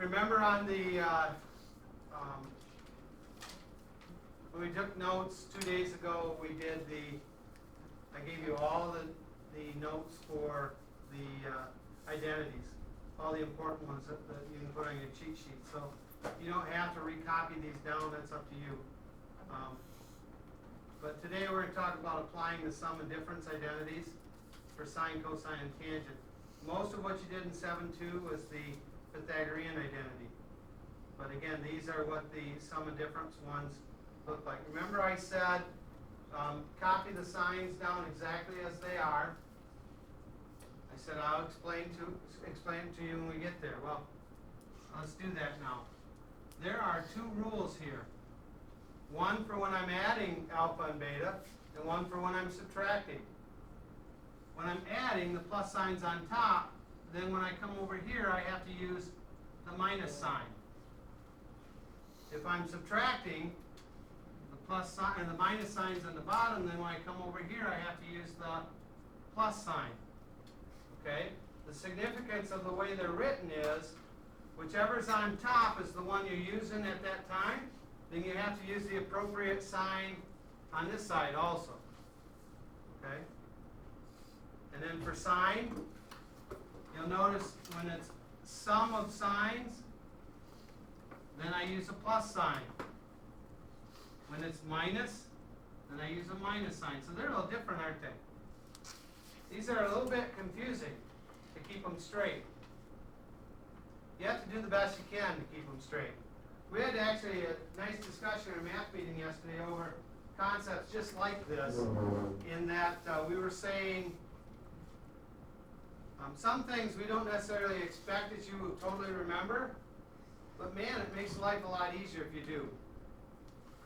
remember on the, when we took notes 2 days ago, we did I gave you all the notes for the identities, all the important ones that you can put on your cheat sheet. So you don't have to recopy these down, that's up to you. But today we're going to talk about applying the sum and difference identities for sine, cosine, and tangent. Most of what you did in 7.2 was the Pythagorean identity. But again, these are what the sum and difference ones look like. Remember I said copy the signs down exactly as they are. I said I'll explain it to you when we get there. Well, let's do that now. There are two rules here. One for when I'm adding alpha and beta, and one for when I'm subtracting. When I'm adding, the plus sign's on top. Then when I come over here, I have to use the minus sign. If I'm subtracting, the plus sign and the minus sign's on the bottom. Then when I come over here, I have to use the plus sign. Okay? The significance of the way they're written is, whichever's on top is the one you're using at that time. Then you have to use the appropriate sign on this side also. Okay? And then for sine, you'll notice when it's sum of sines, then I use a plus sign. When it's minus, then I use a minus sign. So they're a little different, aren't they? These are a little bit confusing to keep them straight. You have to do the best you can to keep them straight. We had actually a nice discussion in a math meeting yesterday over concepts just like this, in that we were saying some things we don't necessarily expect that you will totally remember, but man, it makes life a lot easier if you do.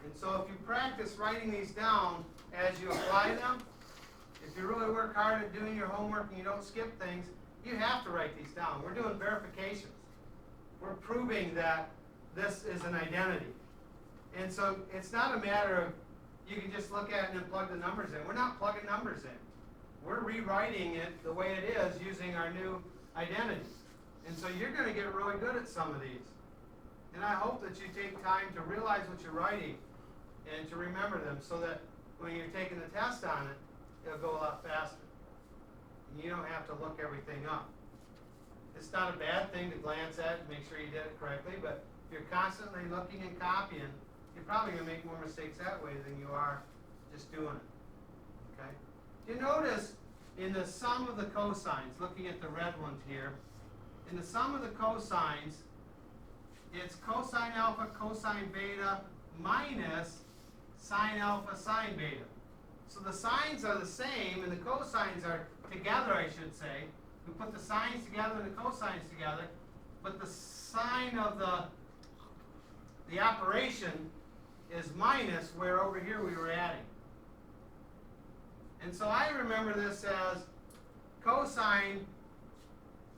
And so if you practice writing these down as you apply them, if you really work hard at doing your homework and you don't skip things, you have to write these down. We're doing verifications. We're proving that this is an identity. And so it's not a matter of you can just look at it and then plug the numbers in. We're not plugging numbers in. We're rewriting it the way it is using our new identity. And so you're going to get really good at some of these. And I hope that you take time to realize what you're writing and to remember them so that when you're taking the test on it, it'll go a lot faster. And you don't have to look everything up. It's not a bad thing to glance at and make sure you did it correctly, but if you're constantly looking and copying, you're probably going to make more mistakes that way than you are just doing it. Okay? You notice in the sum of the cosines, looking at the red ones here, in the sum of the cosines, it's cosine alpha, cosine beta, minus sine alpha, sine beta. So the signs are the same, and the cosines are together, I should say. We put the sines together and the cosines together, but the sign of the operation is minus, where over here we were adding. And so I remember this as cosine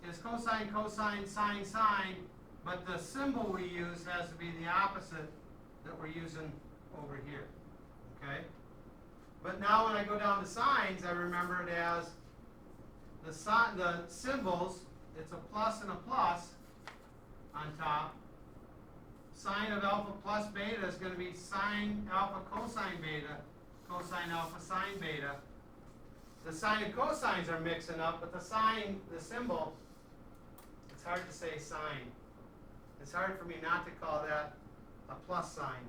is cosine, cosine, sine, sine, but the symbol we use has to be the opposite that we're using over here. Okay? But now when I go down to sines, I remember it as the symbols, it's a plus and a plus on top. Sine of alpha plus beta is going to be sine alpha cosine beta, cosine alpha sine beta. The sine and cosines are mixing up, but the sign, the symbol, it's hard to say sine. It's hard for me not to call that a plus sign.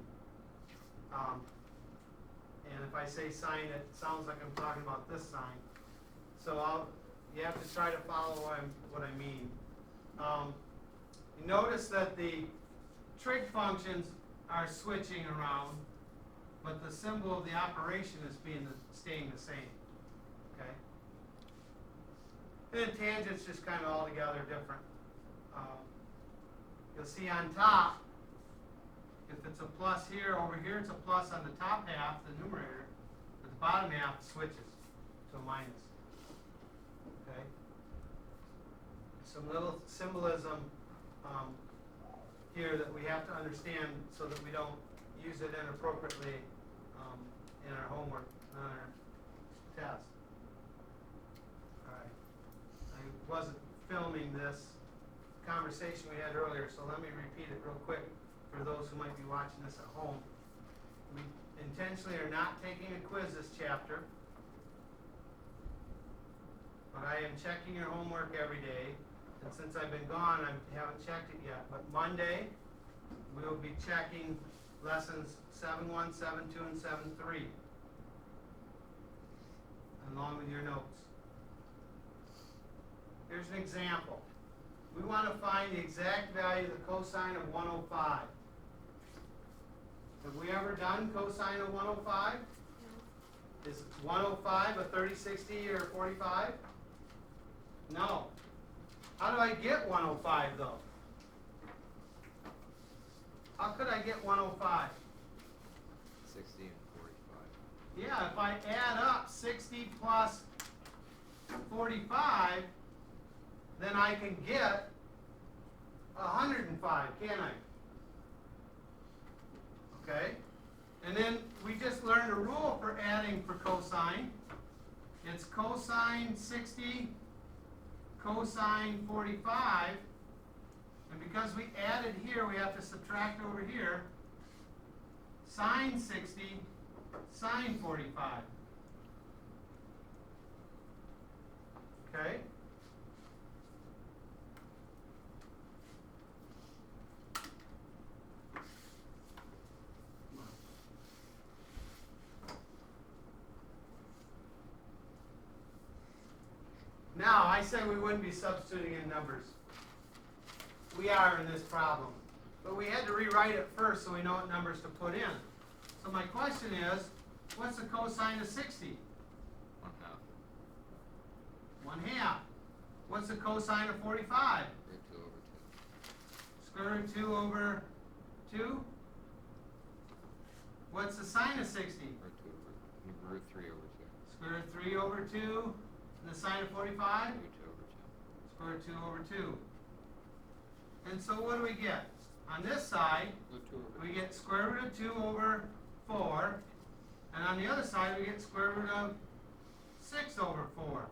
And if I say sine, it sounds like I'm talking about this sign. So you have to try to follow what I mean. You notice that the trig functions are switching around, but the symbol of the operation is staying the same. Okay? And then tangents just kind of altogether different. You'll see on top, if it's a plus here, over here it's a plus on the top half, the numerator, but the bottom half switches to a minus. Okay? Some little symbolism here that we have to understand so that we don't use it inappropriately in our homework, on our test. All right. I wasn't filming this conversation we had earlier, so let me repeat it real quick for those who might be watching this at home. We intentionally are not taking a quiz this chapter, but I am checking your homework every day, and since I've been gone, I haven't checked it yet. But Monday, we will be checking lessons 7.1, 7.2, and 7.3, along with your notes. Here's an example. We want to find the exact value of the cosine of 105. Have we ever done cosine of 105? Is 105 a 30, 60, or 45? No. How do I get 105 though? How could I get 105? 60 and 45. Yeah, if I add up 60 plus 45, then I can get 105, can't I? Okay? And then we just learned a rule for adding for cosine. It's cosine 60, cosine 45. And because we added here, we have to subtract over here. Sine 60, sine 45. Okay? Now, I said we wouldn't be substituting in numbers. We are in this problem. But we had to rewrite it first so we know what numbers to put in. So my question is, what's the cosine of 60? 1/2. 1/2. What's the cosine of 45? Root 2 over 2. Square root 2 over 2? What's the sine of 60? Root 3 over 2. Square root 3 over 2. And the sine of 45? Root 2 over 2. Square root 2 over 2. And so what do we get? On this side, Root 2 over 2. we get square root of 2 over 4. And on the other side, we get square root of 6 over 4.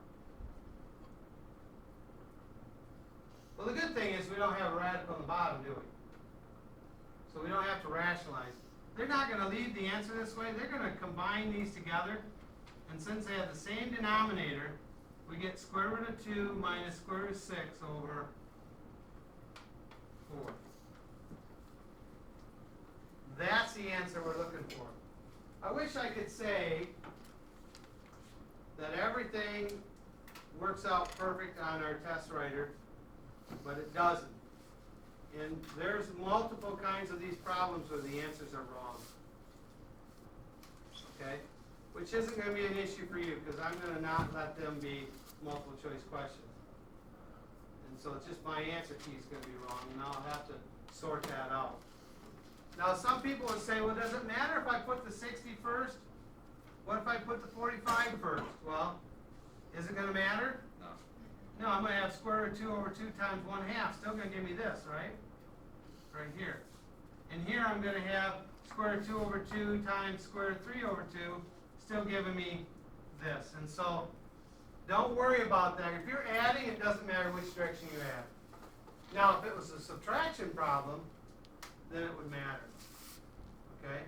Well, the good thing is we don't have a radical on the bottom, do we? So we don't have to rationalize. They're not going to leave the answer this way. They're going to combine these together. And since they have the same denominator, we get square root of 2 minus square root of 6 over 4. That's the answer we're looking for. I wish I could say that everything works out perfect on our test writer, but it doesn't. And there's multiple kinds of these problems where the answers are wrong. Okay? Which isn't going to be an issue for you, because I'm going to not let them be multiple choice questions. And so it's just my answer key is going to be wrong, and I'll have to sort that out. Now, some people would say, well, does it matter if I put the 60 first? What if I put the 45 first? Well, is it going to matter? No. No, I'm going to have square root of 2 over 2 times 1/2. Still going to give me this, right? Right here. And here I'm going to have square root of 2 over 2 times square root of 3 over 2, still giving me this. And so, don't worry about that. If you're adding, it doesn't matter which direction you add. Now, if it was a subtraction problem, then it would matter. Okay?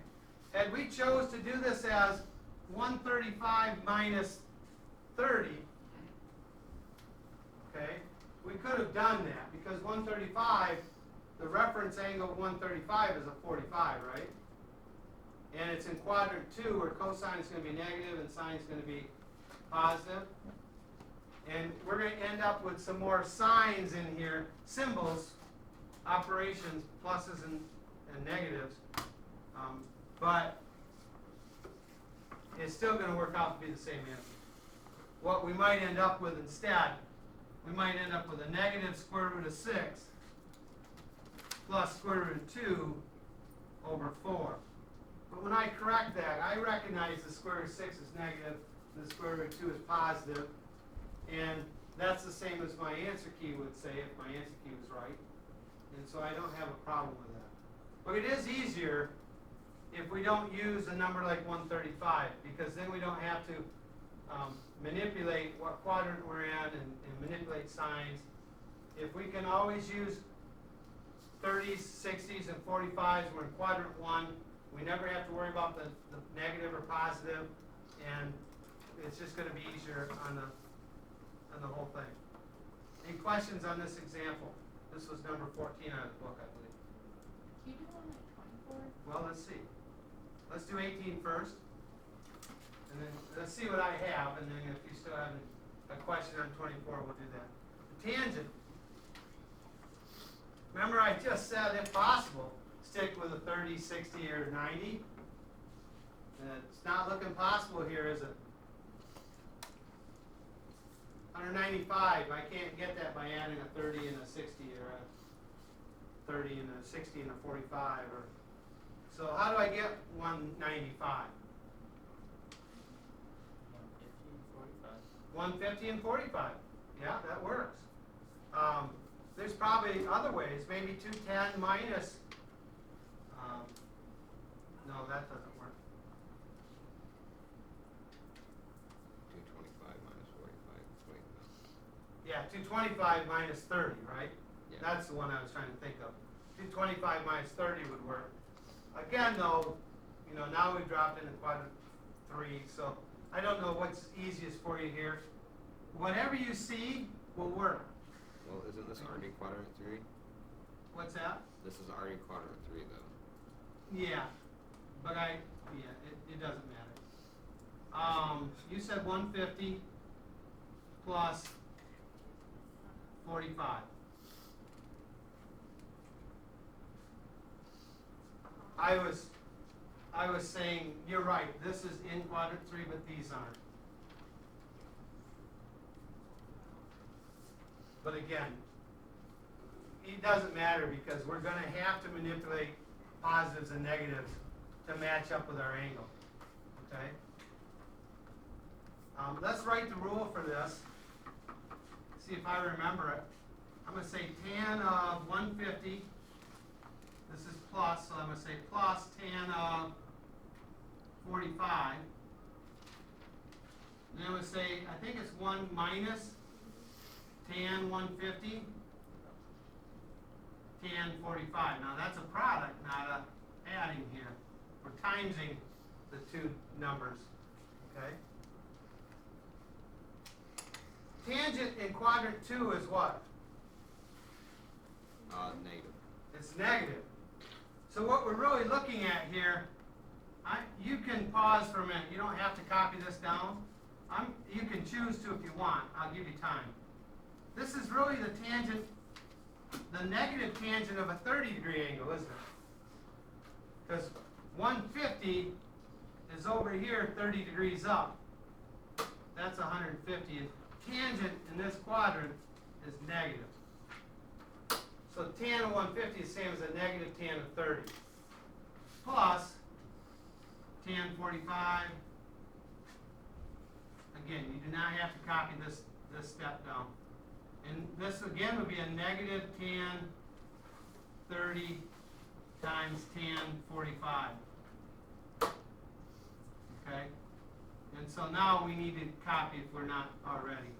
Had we chose to do this as 135 minus 30, okay, we could have done that, because 135, the reference angle of 135 is a 45, right? And it's in quadrant 2, where cosine is going to be negative and sine is going to be positive. And we're going to end up with some more signs in here, symbols, operations, pluses and negatives. But it's still going to work out to be the same answer. What we might end up with instead, we might end up with a negative square root of 6 plus square root of 2 over 4. But when I correct that, I recognize the square root of 6 is negative and the square root of 2 is positive. And that's the same as my answer key would say if my answer key was right. And so I don't have a problem with that. But it is easier if we don't use a number like 135, because then we don't have to manipulate what quadrant we're in and manipulate signs. if we can always use 30s, 60s, and 45s, we're in quadrant 1. We never have to worry about the negative or positive, and it's just going to be easier on the whole thing. Any questions on this example? This was number 14 out of the book, I believe. Can you do one like 24? Well, let's see. Let's do 18 first, and then let's see what I have, and then if you still have a question on 24, we'll do that. The tangent. Remember I just said, if possible, stick with a 30, 60, or 90. It's not looking possible here, is it? 195, I can't get that by adding a 30 and a 60, or a 30 and a 60 and a 45. So how do I get 195? 150 and 45. Yeah, that works. There's probably other ways. Maybe 210 minus. No, that doesn't work. 225 minus 45. Wait, no. Yeah, 225 minus 30, right? Yeah. That's the one I was trying to think of. 225 minus 30 would work. Again, though, now we've dropped into quadrant 3, so I don't know what's easiest for you here. Whatever you see will work. Well, isn't this already quadrant 3? What's that? This is already quadrant 3, though. Yeah, but it doesn't matter. You said 150 plus 45. I was saying, you're right, this is in quadrant 3, but these aren't. But again, it doesn't matter because we're going to have to manipulate positives and negatives to match up with our angle. Okay? Let's write the rule for this. See if I remember it. I'm going to say tan of 150. This is plus, so I'm going to say plus tan of 45. And then I'm going to say, I think it's 1 minus tan 150, tan 45. Now that's a product, not a adding here. We're timesing the two numbers, okay? Tangent in quadrant 2 is what? Negative. It's negative. So what we're really looking at here, you can pause for a minute. You don't have to copy this down. You can choose to if you want. I'll give you time. This is really the tangent, the negative tangent of a 30-degree angle, isn't it? Because 150 is over here 30 degrees up. That's 150. And tangent in this quadrant is negative. So tan of 150 is the same as a negative tan of 30. Plus tan 45. Again, you do not have to copy this step down. And this again would be a negative tan 30 times tan 45. Okay? And so now we need to copy if we're not already.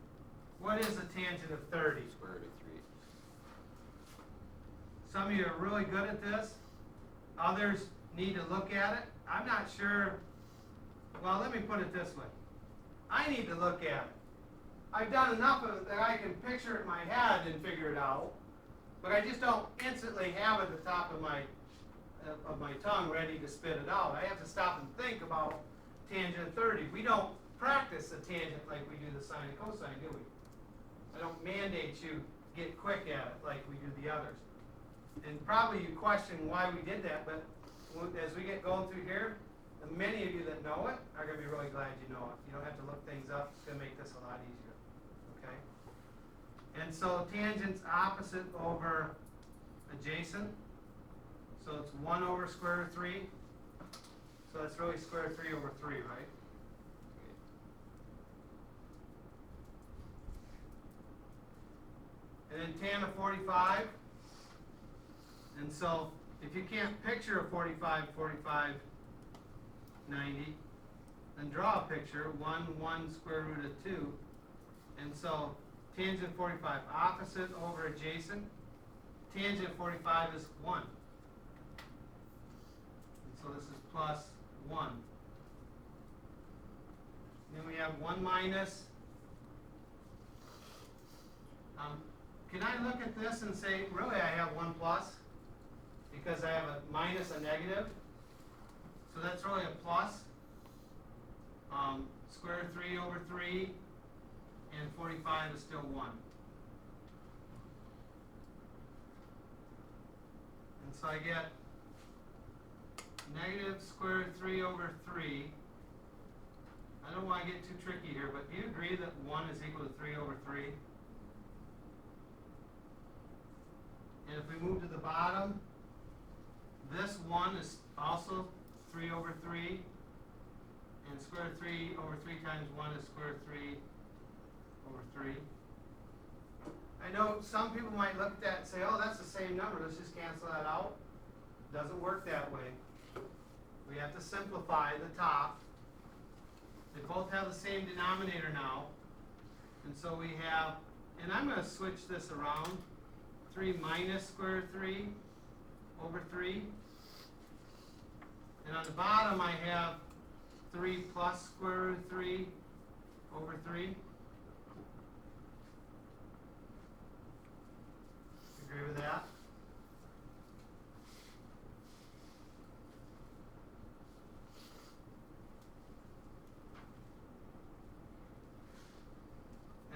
What is a tangent of 30? Square root of 3. Some of you are really good at this. Others need to look at it. I'm not sure. Well, let me put it this way. I need to look at it. I've done enough of it that I can picture it in my head and figure it out, but I just don't instantly have it at the top of my tongue ready to spit it out. I have to stop and think about tangent 30. We don't practice a tangent like we do the sine and cosine, do we? I don't mandate you get quick at it like we do the others. And probably you question why we did that, but as we get going through here, many of you that know it are going to be really glad you know it. You don't have to look things up. It's going to make this a lot easier. Okay? And so tangent's opposite over adjacent. So it's 1 over square root of 3. So that's really square root of 3 over 3, right? And then tan of 45. And so if you can't picture a 45, 90, then draw a picture, 1 square root of 2. And so tangent 45, opposite over adjacent. Tangent 45 is 1. And so this is plus 1. Then we have 1 minus. Can I look at this and say, really, I have 1 plus? Because I have a minus, a negative. So that's really a plus. Square root of 3 over 3, and 45 is still 1. And so I get negative square root of 3 over 3. I don't want to get too tricky here, but do you agree that 1 is equal to 3 over 3? And if we move to the bottom, this 1 is also 3 over 3. And square root of 3 over 3 times 1 is square root of 3 over 3. I know some people might look at that and say, oh, that's the same number. Let's just cancel that out. Doesn't work that way. We have to simplify the top. They both have the same denominator now. And so we have, and I'm going to switch this around. 3 minus square root of 3 over 3. And on the bottom I have 3 plus square root of 3 over 3. Agree with that?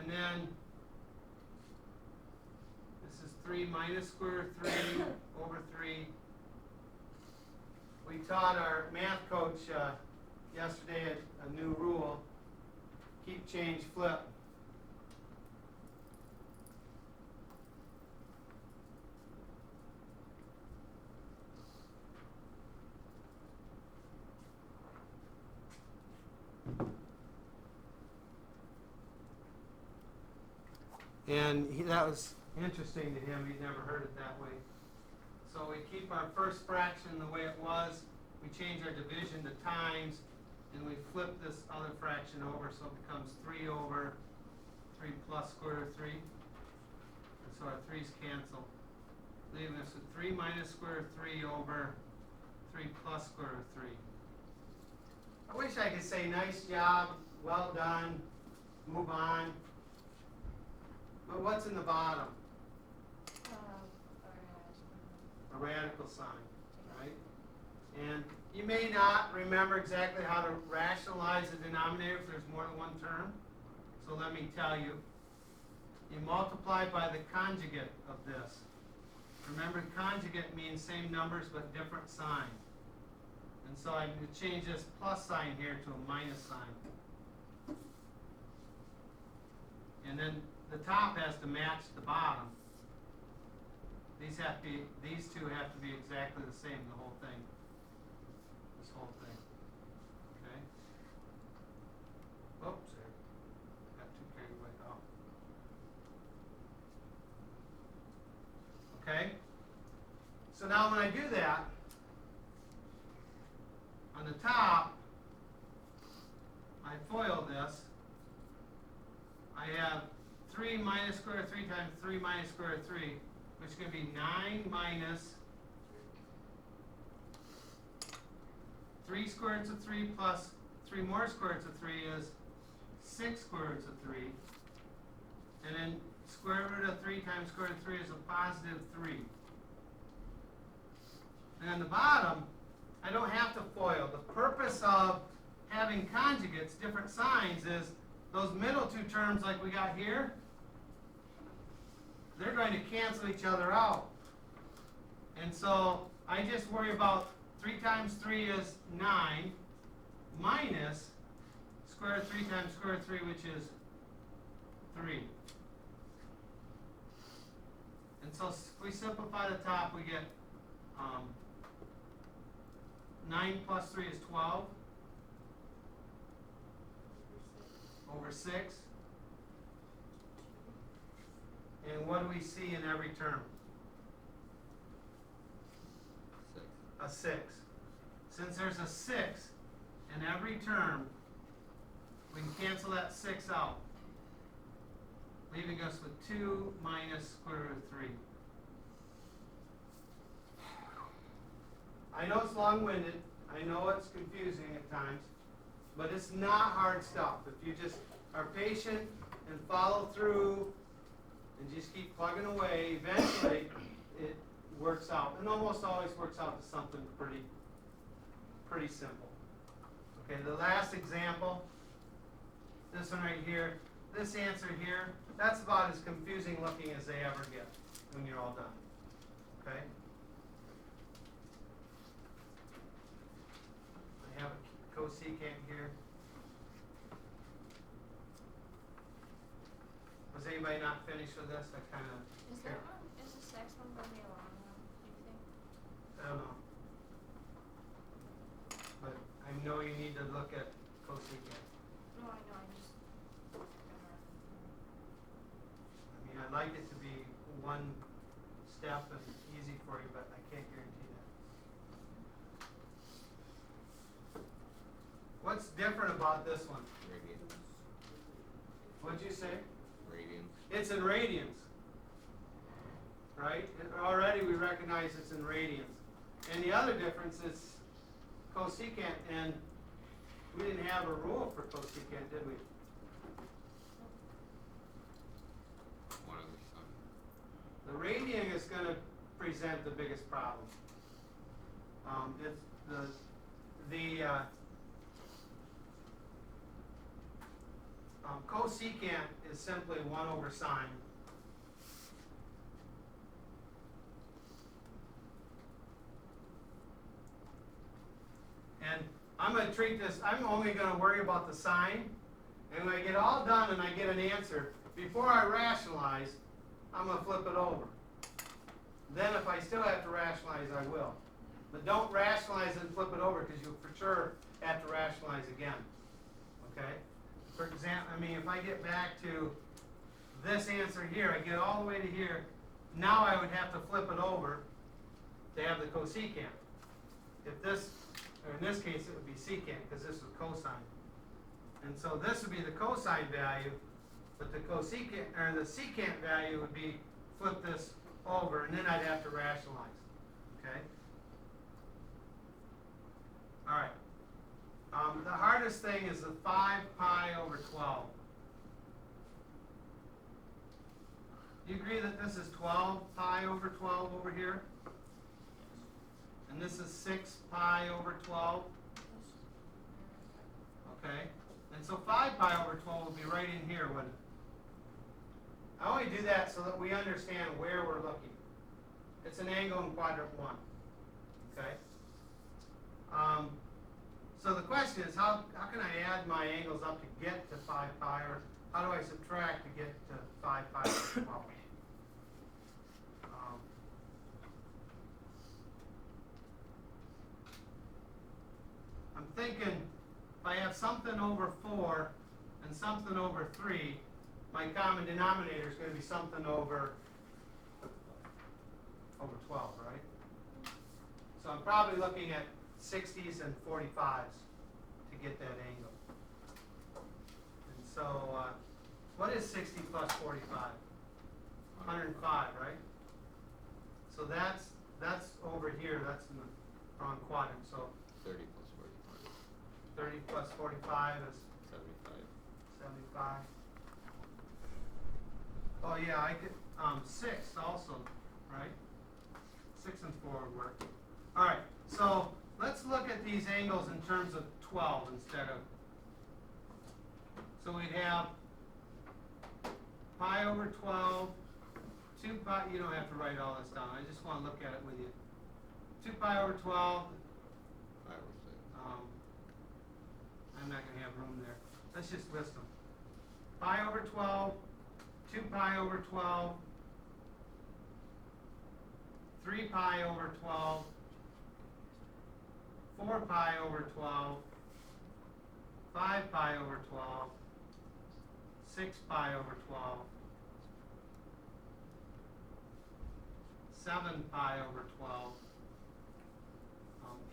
And then this is 3 minus square root of 3 over 3. We taught our math coach yesterday a new rule, keep, change, flip. And that was interesting to him. He'd never heard it that way. So we keep our first fraction the way it was. We change our division to times, and we flip this other fraction over so it becomes 3 over 3 plus square root of 3. And so our 3's cancel, leaving us with 3 minus square root of 3 over 3 plus square root of 3. I wish I could say nice job, well done, move on. But what's in the bottom? A radical sign, right? And you may not remember exactly how to rationalize the denominator if there's more than one term. So let me tell you. You multiply by the conjugate of this. Remember, conjugate means same numbers but different sign. And so I'm going to change this plus sign here to a minus sign. And then the top has to match the bottom. These two have to be exactly the same, the whole thing. This whole thing. Okay? Oops, there. Got too carried away. Oh. Okay? So now when I do that, on the top, I FOIL this. I have 3 minus square root of 3 times 3 minus square root of 3, which is going to be 9 minus 3 square roots of 3 plus 3 more square roots of 3 is 6 square roots of 3. And then square root of 3 times square root of 3 is a positive 3. And on the bottom, I don't have to FOIL. The purpose of having conjugates, different signs, is those middle two terms like we got here, they're going to cancel each other out. And so I just worry about 3 times 3 is 9 minus square root of 3 times square root of 3, which is 3. And so if we simplify the top, we get 9 plus 3 is 12 over 6. And what do we see in every term? 6. A 6. Since there's a 6 in every term, we can cancel that 6 out. leaving us with 2 minus square root of 3. I know it's long-winded, I know it's confusing at times, but it's not hard stuff. If you just are patient and follow through and just keep plugging away, eventually it works out. And almost always works out to something pretty simple. Okay, the last example, this one right here, this answer here, that's about as confusing looking as they ever get when you're all done. Okay? I have a cosecant here. Was anybody not finished with this? I kind of... Is this next one gonna be a long one, do you think? I don't know. But I know you need to look at cosecant. No, I know, I just. I mean, I'd like it to be one step and easy for you, but I can't guarantee that. What's different about this one? Radians. What'd you say? Radians. It's in radians, right? Already we recognize it's in radians. And the other difference is cosecant, and we didn't have a rule for cosecant, did we? One of the sun. The radian is going to present the biggest problem. It's cosecant is simply 1 over sine. And I'm going to treat this, I'm only going to worry about the sine. And when I get all done and I get an answer, before I rationalize, I'm going to flip it over. Then if I still have to rationalize, I will. But don't rationalize and flip it over, because you'll for sure have to rationalize again. Okay? For example, I mean, if I get back to this answer here, I get all the way to here, now I would have to flip it over to have the cosecant. If this, or in this case, it would be secant, because this is cosine. And so this would be the cosine value, but the cosecant, or the secant value would be flip this over, and then I'd have to rationalize. Okay? All right. The hardest thing is the 5 pi over 12. Do you agree that this is 12 pi over 12 over here? And this is 6 pi over 12? Okay. And so 5 pi over 12 would be right in here, wouldn't it? I only do that so that we understand where we're looking. It's an angle in quadrant 1. Okay? So the question is, how can I add my angles up to get to 5 pi, or how do I subtract to get to 5 pi over 12? I'm thinking if I have something over 4 and something over 3, my common denominator is going to be something over 12, right? So I'm probably looking at 60s and 45s to get that angle. And so, what is 60 plus 45? 105, right? So that's over here. That's in the wrong quadrant. So 30 plus 45. 30 plus 45 is 75. 75. Oh yeah, I could 6 also, right? 6 and 4 would work. All right. So let's look at these angles in terms of 12 instead of. So we'd have pi over 12, 2 pi, you don't have to write all this down, I just want to look at it with you. 2 pi over 12, 5 over 6. I'm not going to have room there. Let's just list them. Pi over 12, 2 pi over 12, 3 pi over 12, 4 pi over 12, 5 pi over 12, 6 pi over 12, 7 pi over 12,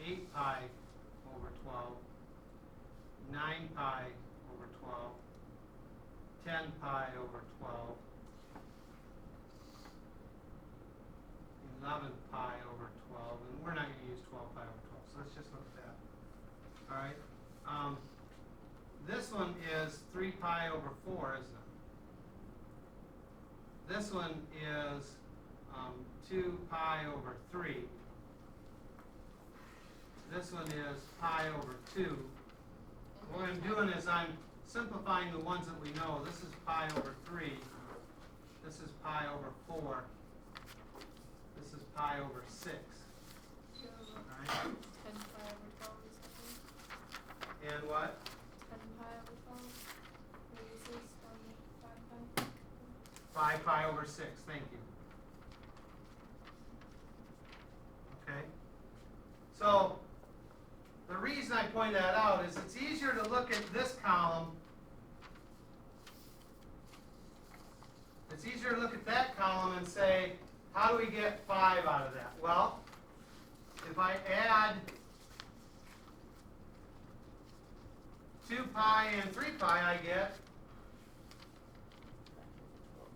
8 pi over 12, 9 pi over 12, 10 pi over 12, 11 pi over 12, and we're not going to use 12 pi over 12, so let's just look at that. All right. This one is 3 pi over 4, isn't it? This one is 2 pi over 3. This one is pi over 2. What I'm doing is I'm simplifying the ones that we know. This is pi over 3. This is pi over 4. This is pi over 6. So, Alright? 10 pi over 12 is something? And what? 10 pi over 12? Maybe 6 on 5 pi? 5 pi over 6. Thank you. Okay? So, the reason I point that out is it's easier to look at this column. It's easier to look at that column and say, how do we get 5 out of that? Well, if I add 2 pi and 3 pi, I get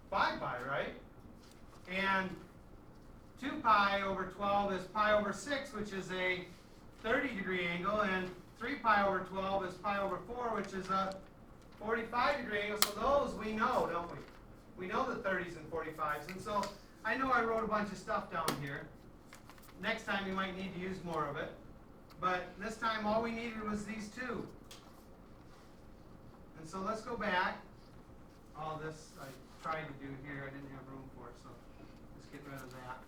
5 pi, right? And 2 pi over 12 is pi over 6, which is a 30-degree angle, and 3 pi over 12 is pi over 4, which is a 45-degree angle. So those we know, don't we? We know the 30s and 45s. And so I know I wrote a bunch of stuff down here. Next time you might need to use more of it. But this time all we needed was these two. And so let's go back. All this I tried to do here. I didn't have room for it, so let's get rid of that.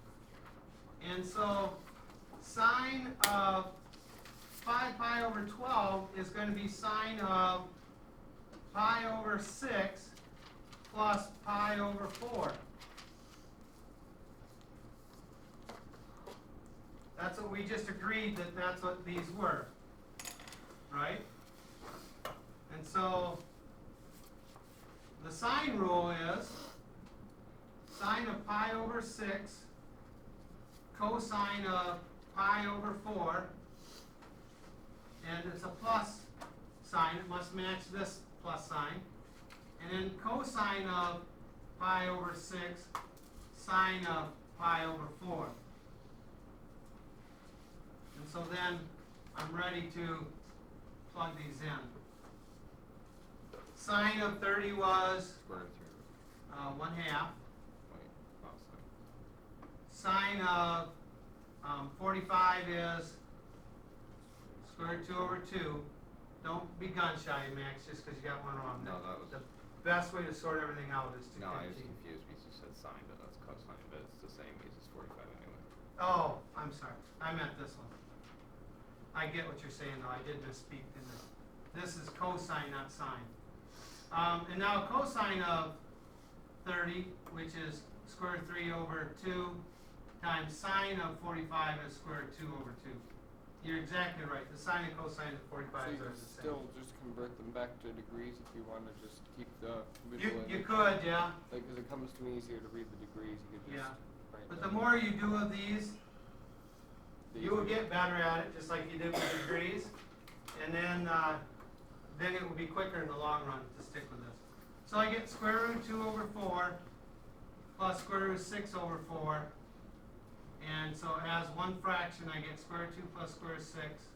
And so sine of 5 pi over 12 is going to be sine of pi over 6 plus pi over 4. That's what we just agreed that that's what these were, right? And so the sine rule is sine of pi over 6 cosine of pi over 4, and it's a plus sign. It must match this plus sign. And then cosine of pi over 6 sine of pi over 4. And so then I'm ready to plug these in. Sine of 30 was Square root 1/2. wait, cos Sine of 45 is square root 2 over 2. Don't be gun shy, Max, just because you got one wrong. No, that was- The best way to sort everything out is to No, I was continue. confused because you said sine, but that's cosine, but it's the same because it's 45 anyway. Oh, I'm sorry. I meant this one. I get what you're saying, though. I did misspeak in this. This is cosine, not sine. And now cosine of 30, which is square root 3 over 2, times sine of 45 is square root 2 over 2. You're exactly right. The sine and cosine of 45 So you are could the same. still just convert them back to degrees if you want to just keep the You visual image. could, yeah. Like, because it comes to me easier to read the degrees, you could just Yeah. write But the them. more you do of these, The you will easier- get better at it, just like you did with degrees. And then it will be quicker in the long run to stick with this. So I get square root 2 over 4 plus square root 6 over 4. And so as one fraction, I get square root 2 plus square root 6.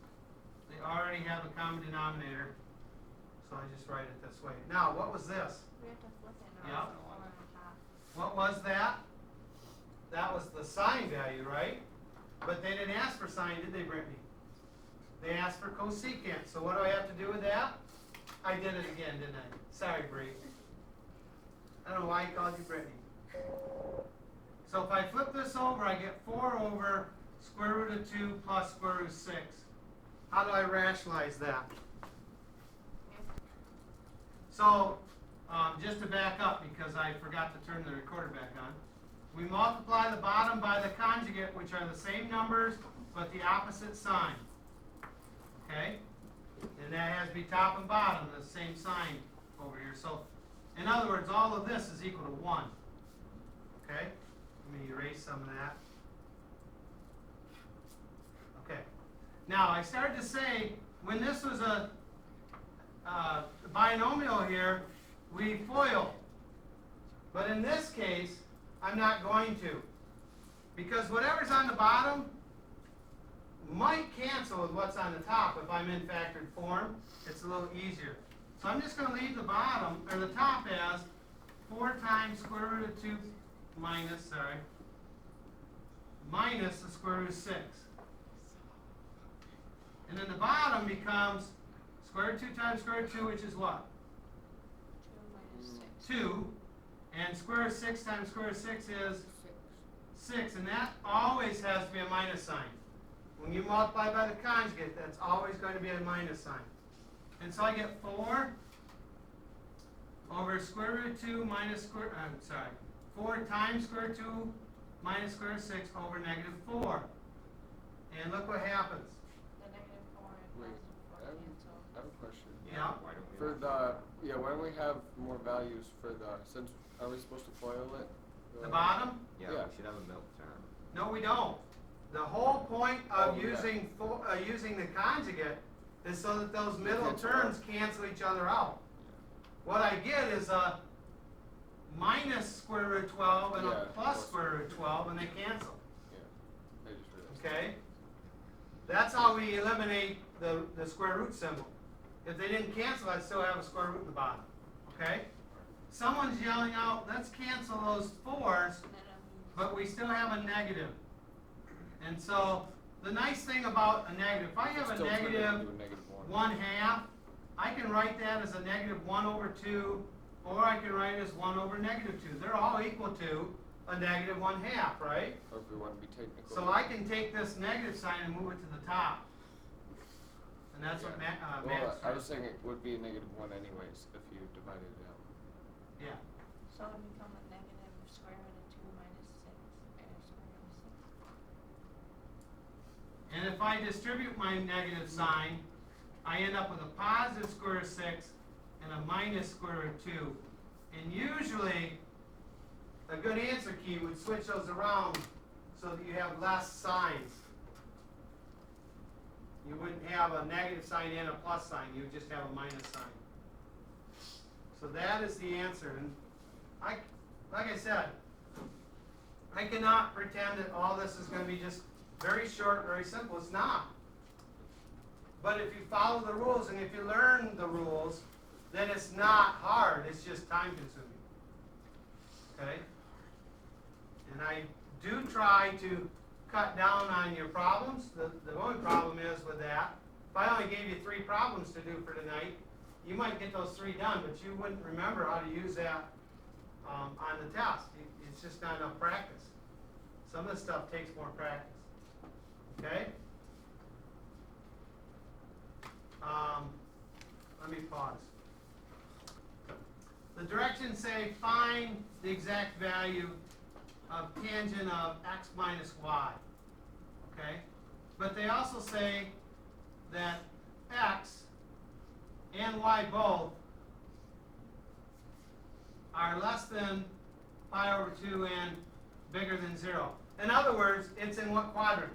They already have a common denominator, so I just write it this way. Now, what was this? We have to flip it Yeah. around 4 1/2. What was that? That was the sine value, right? But they didn't ask for sine, did they, Brittany? They asked for cosecant. So what do I have to do with that? I did it again, didn't I? Sorry, Bree. I don't know why I called you Brittany. So if I flip this over, I get 4 over square root of 2 plus square root of 6. How do I rationalize that? So, just to back up, because I forgot to turn the recorder back on, we multiply the bottom by the conjugate, which are the same numbers, but the opposite sign. Okay? And that has to be top and bottom, the same sign over here. So, in other words, all of this is equal to 1. Okay? Let me erase some of that. Okay. Now, I started to say, when this was a binomial here, we FOIL. But in this case, I'm not going to. Because whatever's on the bottom might cancel with what's on the top. If I'm in factored form, it's a little easier. So I'm just going to leave the bottom, or the top as 4 times square root of 2 minus the square root of 6. And then the bottom becomes square root of 2 times square root of 2, which is what? 2 minus 6. 2. And square root of 6 times square root of 6 is 6. And that always has to be a minus sign. When you multiply by the conjugate, that's always going to be a minus sign. And so I get 4 over square root of 2 minus 4 times square root of 2 minus square root of 6 over negative 4. And look what happens. The negative 4 and Wait, positive 4 I have cancel. I have a question. Yeah. Why don't we? For why don't we have more values for since, are we supposed to FOIL it? The bottom? Yeah, Yeah. we should have a middle term. No, we don't. The whole point of Oh, yeah. using the conjugate is so that those middle cancel terms cancel each other out. What I get is a minus square root of 12 and a Yeah, plus plus square root of 12, and they cancel. Yeah, I just realized. Okay? That's how we eliminate the square root symbol. If they didn't cancel, I'd still have a square root in the bottom. Okay? Someone's yelling out, let's cancel those 4s, And then but we still have a negative. And so, the nice thing about a negative, if I have a Still turn it negative into a negative 1. 1/2, I can write that as a negative 1 over 2, or I can write it as 1 over negative 2. They're all equal to a negative 1/2, right? Or if we want to be technical. So I can take this negative sign and move it to the top. And that's what Well, Matt's I was saying it would be a negative 1 anyways if you divided it out. yeah. So it would become a negative square root of 2 minus 6 and square root of 6. And if I distribute my negative sign, I end up with a positive square root of 6 and a minus square root of 2. And usually, a good answer key would switch those around so that you have less signs. You wouldn't have a negative sign and a plus sign, you would just have a minus sign. So that is the answer. And like I said, I cannot pretend that all this is going to be just very short, very simple. It's not. But if you follow the rules and if you learn the rules, then it's not hard. It's just time consuming. Okay? And I do try to cut down on your problems. The only problem is with that, if I only gave you 3 problems to do for tonight, you might get those 3 done, but you wouldn't remember how to use that on the test. It's just not enough practice. Some of this stuff takes more practice. Okay? Let me pause. The directions say find the exact value of tangent of x minus y. Okay? But they also say that x and y both are less than pi over 2 and bigger than 0. In other words, it's in what quadrant?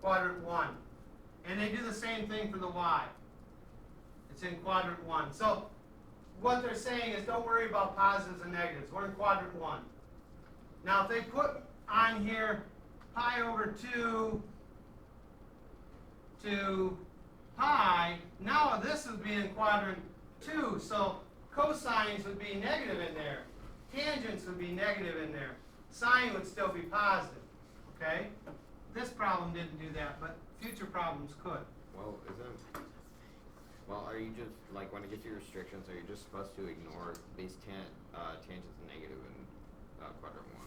Quadrant 1. And they do the same thing for the y. It's in quadrant 1. So what they're saying is don't worry about positives and negatives. We're in quadrant 1. Now if they put on here pi over 2 to pi, now this would be in quadrant 2. So cosines would be negative in there. Tangents would be negative in there. Sine would still be positive. Okay? This problem didn't do that, but future problems could. Well, are you just, like, when it gets to your restrictions, are you just supposed to ignore these tangents and negative in quadrant 1?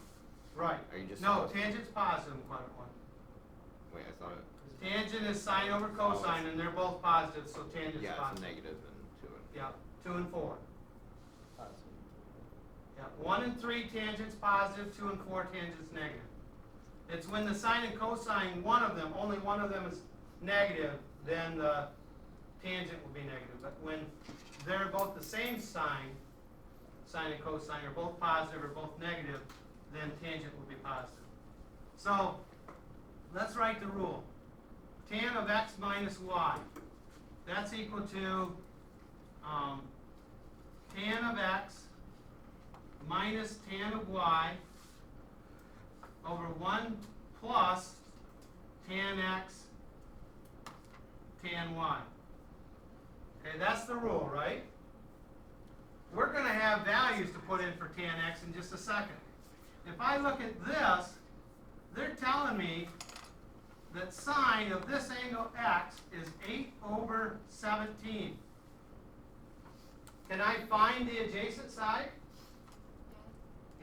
Right. Are you just No, supposed to- tangent's positive in quadrant 1. Wait, I thought it, Tangent is sine over cosine, and they're both positive, so tangent's yeah, it's positive. negative and 2 and Yeah, 2 and 4. Yeah, 1 and 3 tangents positive, 2 and 4 tangents negative. It's when the sine and cosine, only one of them is negative, then the tangent will be negative. But when they're both the same sine and cosine are both positive or both negative, then tangent will be positive. So, let's write the rule. Tan of x minus y. That's equal to tan of x minus tan of y over 1 plus tan x tan y. Okay, that's the rule, right? We're going to have values to put in for tan x in just a second. If I look at this, they're telling me that sine of this angle x is 8 over 17. Can I find the adjacent side?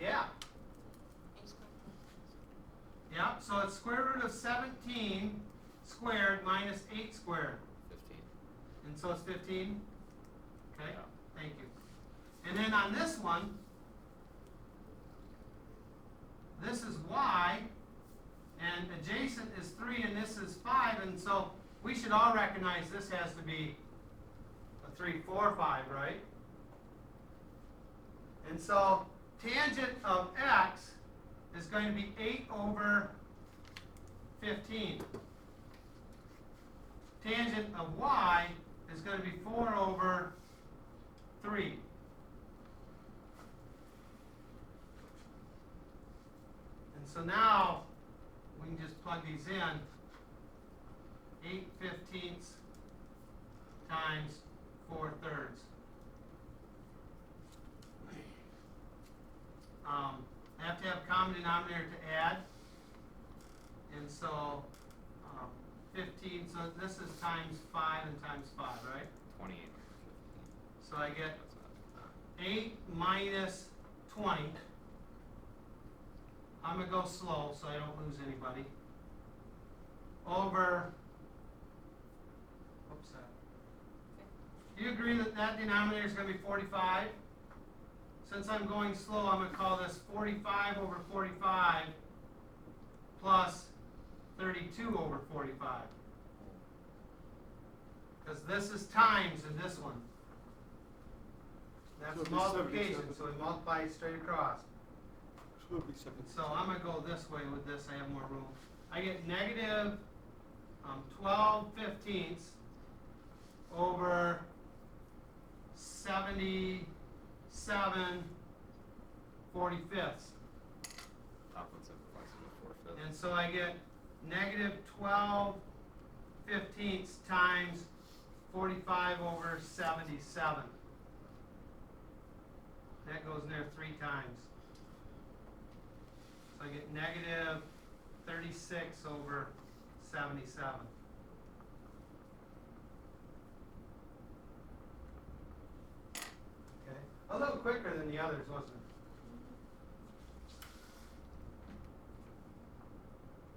Yeah. Yeah, so it's square root of 17 squared minus 8 squared. 15. And so it's 15? Okay, Yeah. thank you. And then on this one, this is y, and adjacent is 3, and this is 5, and so we should all recognize this has to be a 3, 4, 5, right? And so tangent of x is going to be 8 over 15. Tangent of y is going to be 4 over 3. And so now we can just plug these in. 8/15 times 4/3. I have to have common denominator to add. And so 15, so this is times 5 and times 5, right? 28. So I get That's 8 minus 20. I'm going to go slow so I don't lose anybody. Over, whoops, do you agree that that denominator is going to be 45? Since I'm going slow, I'm going to call this 45 over 45 plus 32 over 45. Because this is times in this one. So That's it'll be multiplication, 77. so we multiply it straight across. So it'll be 7. So I'm going to go this way with this, I have more room. I get negative 12/15 over 77 45ths. top one simplifies to 4/5. And so I get negative 12/15 times 45 over 77. That goes in there 3 times. So I get negative 36 over 77. Okay. A little quicker than the others, wasn't it?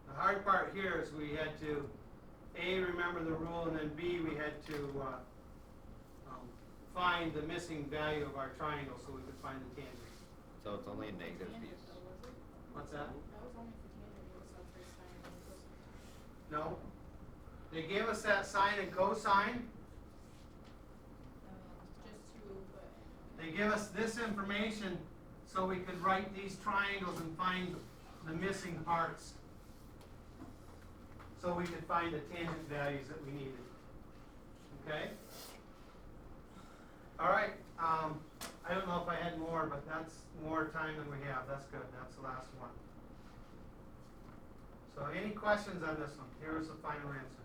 The hard part here is we had to, A, remember the rule, and then B, we had to find the missing value of our triangle so we could find the tangent. So it's only a negative Tangent piece. though, was it? What's that? That was only for tangent, it was not for sine and cosine. No. They gave us that sine and cosine. Just to, but. They give us this information so we could write these triangles and find the missing parts. So we could find the tangent values that we needed. Okay? All right. I don't know if I had more, but that's more time than we have. That's good. That's the last one. So any questions on this one? Here's the final answer.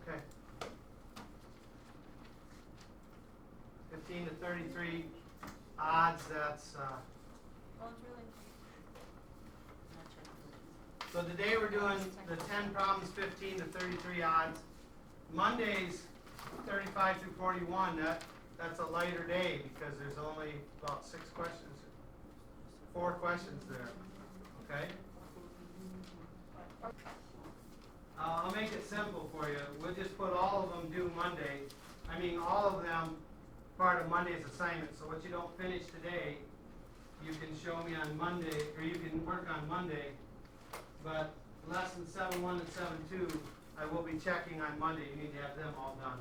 Okay. 15 to 33 odds, that's, Well, it's really. so today we're doing the 10 problems, 15 to 33 odds. Monday's 35 through 41, that's a lighter day because there's only about 6 questions, 4 questions there, okay? I'll make it simple for you. We'll just put all of them due Monday. I mean, all of them part of Monday's assignment. So what you don't finish today, you can show me on Monday, or you can work on Monday. But lesson 7.1 and 7.2, I will be checking on Monday. You need to have them all done.